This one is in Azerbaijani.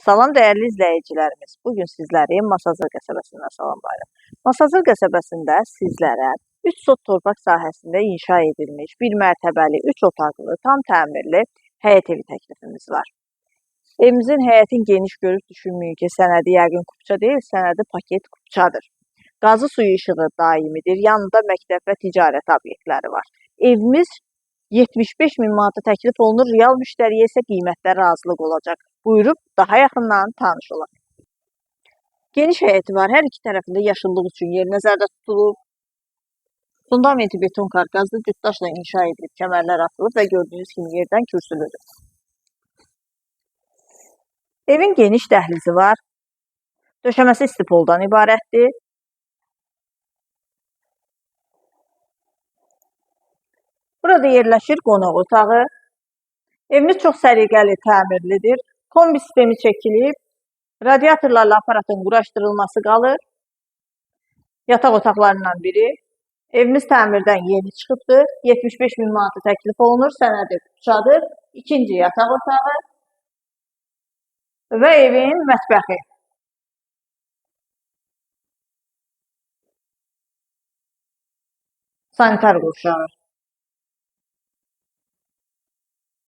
Salam dəyərli izləyicilərimiz. Bugün sizləri Masazır qəsəbəsindən salamlayırıq. Masazır qəsəbəsində sizlərə 3 sot torpaq sahəsində inşa edilmiş, 1 mərtəbəli, 3 otaqlı, tam təmirli həyət evi təklifimiz var. Evimizin həyətin geniş görüb düşünməyin ki, sənədi yəqin kupça deyil, sənədi paket kupçadır. Qazı suyu işığı daimidir, yanında məktəb və ticarət obyektləri var. Evimiz 75 min manata təklif olunur, real müştəriyə isə qiymətdə razılıq olacaq. Buyurub daha yaxından tanış olaq. Geniş həyəti var, hər iki tərəfində yaşıllıq üçün yer nəzərdə tutulub. Fundamenti beton karkaslı cütdaşla inşa edilib, kəmərlər atılıb və gördüyünüz kimi yerdən kürsülüdür. Evin geniş dəhlizi var, döşəməsi istipoldan ibarətdir. Burada yerləşir qonaq otağı. Evimiz çox səliqəli, təmirlidir. Kombi sistemi çəkilib, radiatorlarla aparatın quraşdırılması qalır. Yataq otaqlarından biri. Evimiz təmirdən yeni çıxıbdır. 75 min manatı təklif olunur, sənədi kupçadır. İkinci yataq otağı və evin mətbəxi. Sanitar qurşağı.